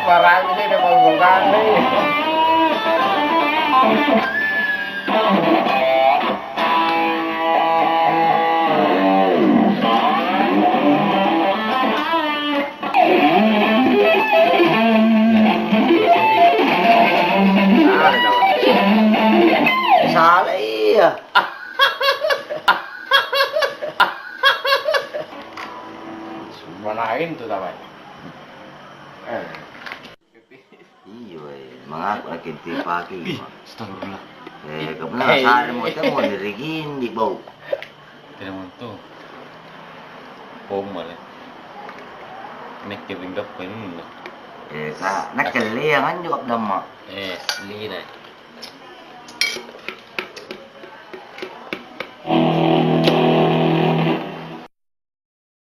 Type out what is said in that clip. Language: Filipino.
Marami din na pagbabago eh. Salah iya. Manahin tuh tamay. Iya, mengaku akin tipaki. Astagfirullah. Kemana sana mo ito mo nirigin di bau. Tinan mo ito. Formal eh. Nakikiringgap ko yun. Nakaliangan juga nama. Lina.